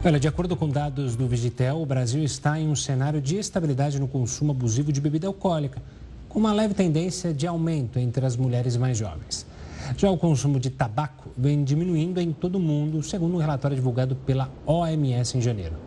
Olha, de acordo com dados do Vigitel, o Brasil está em um cenário de estabilidade no consumo abusivo de bebida alcoólica, com uma leve tendência de aumento entre as mulheres mais jovens. Já o consumo de tabaco vem diminuindo em todo o mundo, segundo um relatório divulgado pela OMS em janeiro.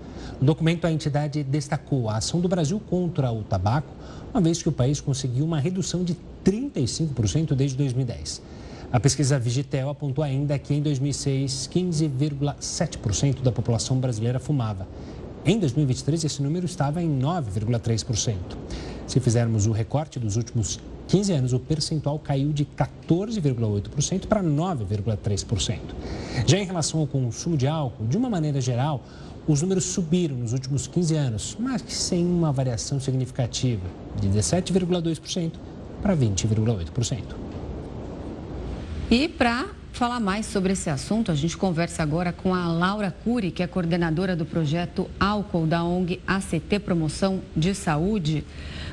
No documento, a entidade destacou a ação do Brasil contra o tabaco, uma vez que o país conseguiu uma redução de 35% desde 2010. A pesquisa Vigitel apontou ainda que em 2006, 15,7% da população brasileira fumava. Em 2023, esse número estava em 9,3%. Se fizermos o recorte dos últimos 15 anos, o percentual caiu de 14,8% para 9,3%. Já em relação ao consumo de álcool, de uma maneira geral, os números subiram nos últimos 15 anos, mas sem uma variação significativa, de 17,2% para 20,8%. E para falar mais sobre esse assunto, a gente conversa agora com a Laura Cury, que é coordenadora do projeto Álcool da ONG ACT Promoção de Saúde.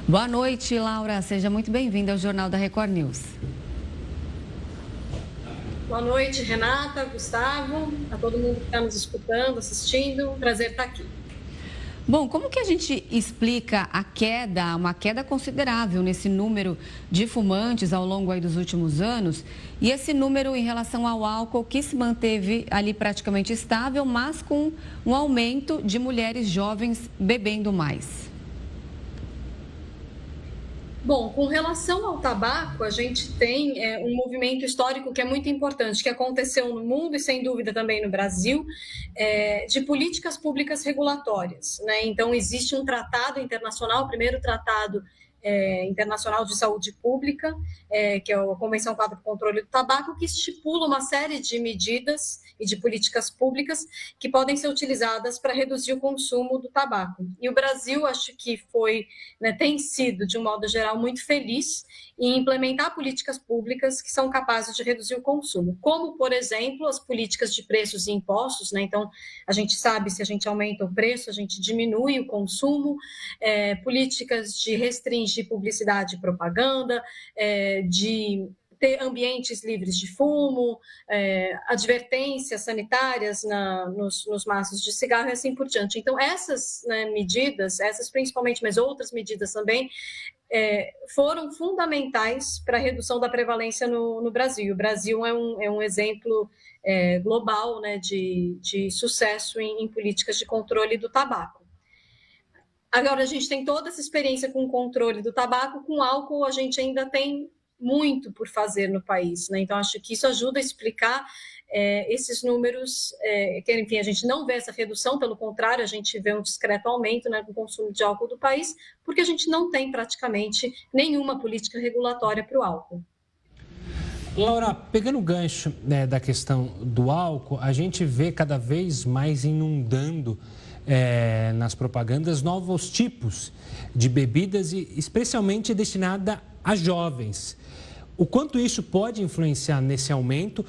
Boa noite, Laura. Seja muito bem-vinda ao Jornal da Record News. Boa noite, Renata, Gustavo, a todo mundo que está nos escutando, assistindo. Um prazer estar aqui. Bom, como que a gente explica uma queda considerável nesse número de fumantes ao longo aí dos últimos anos e esse número em relação ao álcool que se manteve ali praticamente estável, mas com um aumento de mulheres jovens bebendo mais? Bom, com relação ao tabaco, a gente tem um movimento histórico que é muito importante, que aconteceu no mundo e, sem dúvida, também no Brasil, de políticas públicas regulatórias, né? Então, existe um tratado internacional, o primeiro tratado internacional de saúde pública, que é a Convenção Quadro para o Controle do Tabaco, que estipula uma série de medidas e de políticas públicas que podem ser utilizadas para reduzir o consumo do tabaco. E o Brasil, acho que tem sido, de um modo geral, muito feliz em implementar políticas públicas que são capazes de reduzir o consumo, como, por exemplo, as políticas de preços e impostos, né? Então, a gente sabe, se a gente aumenta o preço, a gente diminui o consumo, políticas de restringir publicidade e propaganda, de ter ambientes livres de fumo, advertências sanitárias nos maços de cigarro e assim por diante. Então, essas medidas, essas principalmente, mas outras medidas também, foram fundamentais para a redução da prevalência no Brasil. O Brasil é um exemplo global, né, de sucesso em políticas de controle do tabaco. Agora, a gente tem toda essa experiência com o controle do tabaco, com álcool a gente ainda tem muito por fazer no país, né? Então, acho que isso ajuda a explicar esses números, que, enfim, a gente não vê essa redução, pelo contrário, a gente vê um discreto aumento, né, no consumo de álcool do país, porque a gente não tem praticamente nenhuma política regulatória para o álcool. Laura, pegando o gancho, né, da questão do álcool, a gente vê cada vez mais inundando nas propagandas novos tipos de bebidas, e especialmente destinada a jovens. O quanto isso pode influenciar nesse aumento?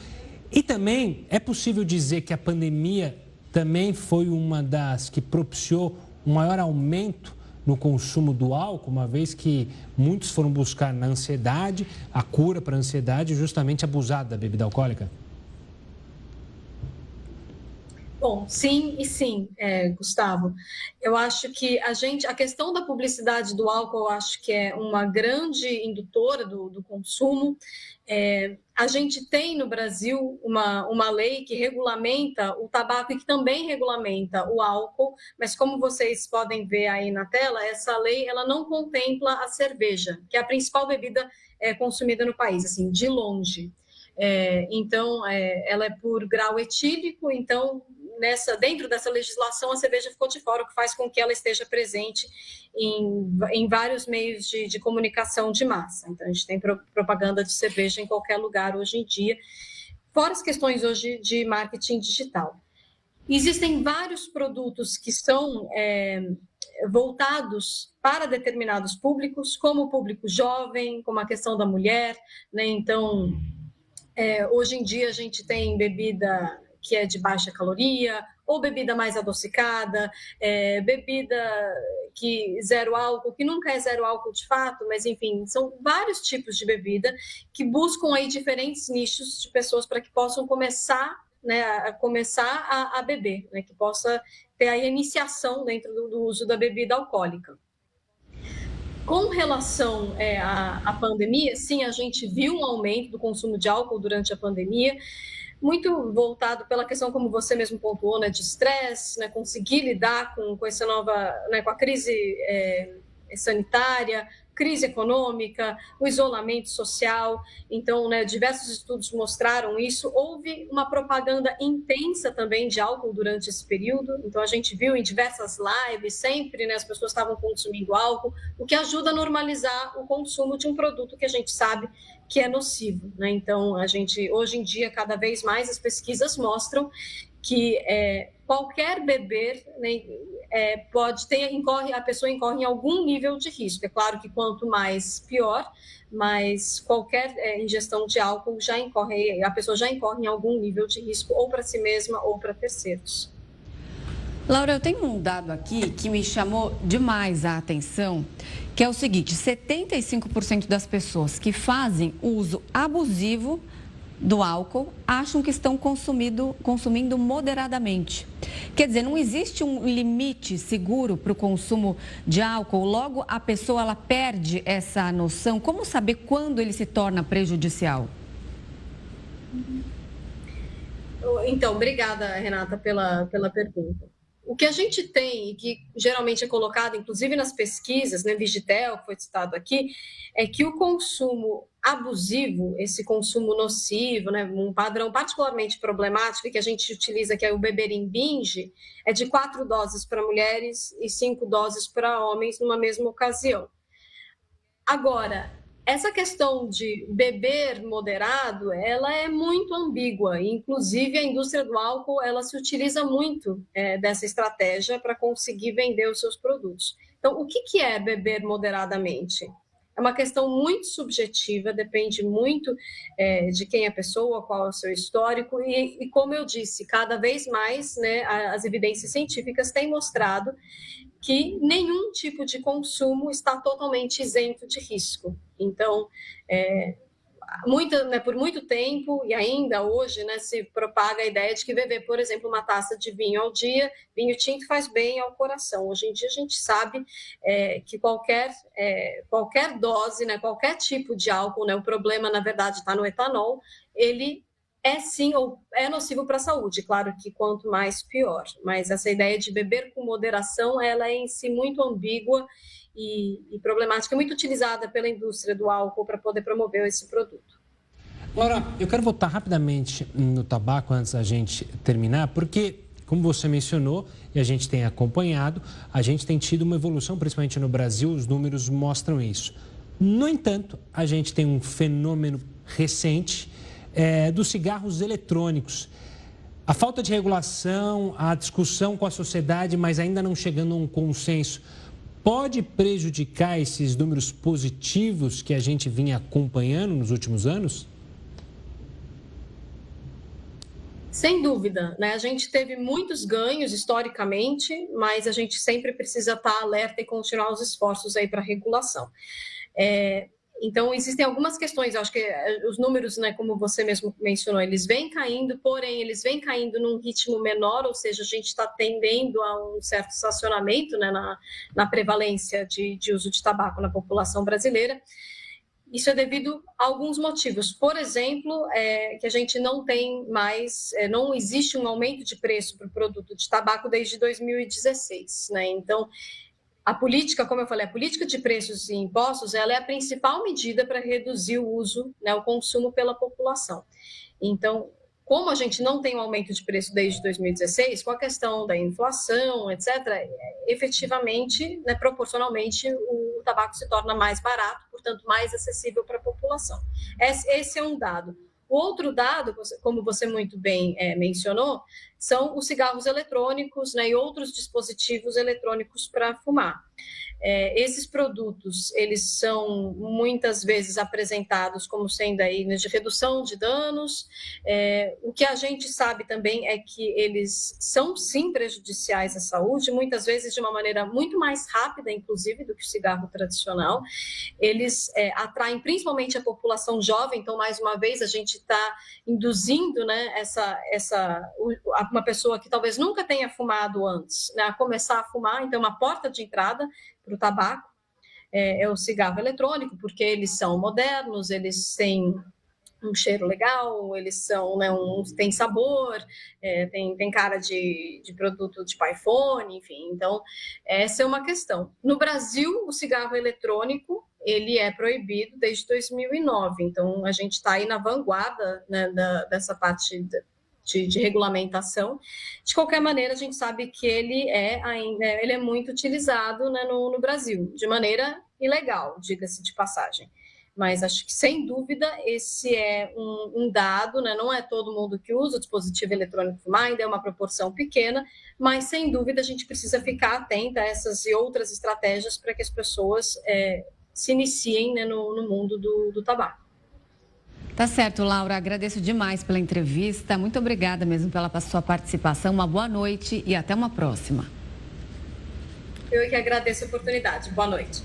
E também é possível dizer que a pandemia também foi uma das que propiciou um maior aumento no consumo do álcool, uma vez que muitos foram buscar na ansiedade, a cura para a ansiedade, justamente abusar da bebida alcoólica? Bom, sim e sim, Gustavo. Eu acho que a questão da publicidade do álcool, eu acho que é uma grande indutora do consumo. A gente tem no Brasil uma lei que regulamenta o tabaco e que também regulamenta o álcool, mas como vocês podem ver aí na tela, essa lei ela não contempla a cerveja, que é a principal bebida consumida no país, assim, de longe. Então, ela é por grau etílico, então dentro dessa legislação a cerveja ficou de fora, o que faz com que ela esteja presente em vários meios de comunicação de massa. Então, a gente tem propaganda de cerveja em qualquer lugar hoje em dia, fora as questões hoje de marketing digital. Existem vários produtos que são voltados para determinados públicos, como o público jovem, como a questão da mulher, né? Então, hoje em dia a gente tem bebida que é de baixa caloria, ou bebida mais adocicada, bebida que zero álcool, que nunca é zero álcool de fato, mas enfim, são vários tipos de bebida que buscam aí diferentes nichos de pessoas para que possam começar né, a começar a beber, né, que possa ter a iniciação dentro do uso da bebida alcoólica. Com relação à pandemia, sim, a gente viu um aumento do consumo de álcool durante a pandemia, muito voltado pela questão, como você mesmo pontuou, né, de estresse, né, conseguir lidar com essa nova, né, com a crise sanitária, crise econômica, o isolamento social. Então, né, diversos estudos mostraram isso. Houve uma propaganda intensa também de álcool durante esse período. Então, a gente viu em diversas lives, sempre, né, as pessoas estavam consumindo álcool, o que ajuda a normalizar o consumo de um produto que a gente sabe que é nocivo, né? Então, a gente, hoje em dia, cada vez mais as pesquisas mostram que qualquer beber, né, pode ter, a pessoa incorre em algum nível de risco. É claro que quanto mais, pior, mas qualquer ingestão de álcool a pessoa já incorre em algum nível de risco, ou para si mesma ou para terceiros. Laura, eu tenho um dado aqui que me chamou demais a atenção, que é o seguinte: 75% das pessoas que fazem uso abusivo do álcool acham que estão consumindo moderadamente. Quer dizer, não existe um limite seguro para o consumo de álcool. Logo, a pessoa ela perde essa noção. Como saber quando ele se torna prejudicial? Então, obrigada, Renata, pela pergunta. O que a gente tem, e que geralmente é colocado, inclusive nas pesquisas, né, Vigitel, que foi citado aqui, é que o consumo abusivo, esse consumo nocivo, né, um padrão particularmente problemático que a gente utiliza, que é o beber em binge, é de 4 doses para mulheres e 5 doses para homens numa mesma ocasião. Agora, essa questão de beber moderado, ela é muito ambígua. Inclusive, a indústria do álcool, ela se utiliza muito dessa estratégia para conseguir vender os seus produtos. Então, o que é beber moderadamente? É uma questão muito subjetiva, depende muito de quem é a pessoa, qual é o seu histórico. E como eu disse, cada vez mais, né, as evidências científicas têm mostrado que nenhum tipo de consumo está totalmente isento de risco. Então, por muito tempo, e ainda hoje, né, se propaga a ideia de que beber, por exemplo, uma taça de vinho ao dia, vinho tinto faz bem ao coração. Hoje em dia a gente sabe que qualquer dose, né, qualquer tipo de álcool, né, o problema, na verdade, está no etanol, ele é sim ou é nocivo para a saúde. Claro que quanto mais, pior. Mas essa ideia de beber com moderação, ela é em si muito ambígua e problemática, muito utilizada pela indústria do álcool para poder promover esse produto. Laura, eu quero voltar rapidamente no tabaco antes da gente terminar, porque, como você mencionou, e a gente tem acompanhado, a gente tem tido uma evolução, principalmente no Brasil, os números mostram isso. No entanto, a gente tem um fenômeno recente dos cigarros eletrônicos. A falta de regulação, a discussão com a sociedade, mas ainda não chegando a um consenso, pode prejudicar esses números positivos que a gente vinha acompanhando nos últimos anos? Sem dúvida, né? A gente teve muitos ganhos historicamente, mas a gente sempre precisa estar alerta e continuar os esforços aí para regulação. Então, existem algumas questões, eu acho que os números, né, como você mesmo mencionou, eles vêm caindo, porém, eles vêm caindo num ritmo menor, ou seja, a gente está tendendo a um certo estacionamento, né, na prevalência de uso de tabaco na população brasileira. Isso é devido a alguns motivos. Por exemplo, que a gente não tem mais, não existe um aumento de preço para o produto de tabaco desde 2016, né? Então, a política, como eu falei, a política de preços e impostos, ela é a principal medida para reduzir o uso, né, o consumo pela população. Então, como a gente não tem um aumento de preço desde 2016, com a questão da inflação, etc., efetivamente, né, proporcionalmente, o tabaco se torna mais barato, portanto, mais acessível para a população. Esse é um dado. O outro dado, como você muito bem mencionou, são os cigarros eletrônicos, né, e outros dispositivos eletrônicos para fumar. Esses produtos, eles são muitas vezes apresentados como sendo aí de redução de danos. O que a gente sabe também é que eles são sim prejudiciais à saúde, muitas vezes de uma maneira muito mais rápida, inclusive, do que o cigarro tradicional. Eles atraem principalmente a população jovem, então, mais uma vez, a gente está induzindo, né, uma pessoa que talvez nunca tenha fumado antes, né, a começar a fumar. Então, uma porta de entrada para o tabaco é o cigarro eletrônico, porque eles são modernos, eles têm um cheiro legal, eles são, né, tem sabor, tem cara de produto tipo iPhone, enfim. Então, essa é uma questão. No Brasil, o cigarro eletrônico, ele é proibido desde 2009, então a gente está aí na vanguarda, né, dessa parte de regulamentação. De qualquer maneira, a gente sabe que ele é muito utilizado, né, no Brasil, de maneira ilegal, diga-se de passagem. Mas acho que, sem dúvida, esse é um dado, né? Não é todo mundo que usa o dispositivo eletrônico fumar, ainda é uma proporção pequena, mas, sem dúvida, a gente precisa ficar atenta a essas e outras estratégias para que as pessoas se iniciem, né, no mundo do tabaco. Tá certo, Laura. Agradeço demais pela entrevista. Muito obrigada mesmo pela sua participação. Uma boa noite e até uma próxima. Eu que agradeço a oportunidade. Boa noite.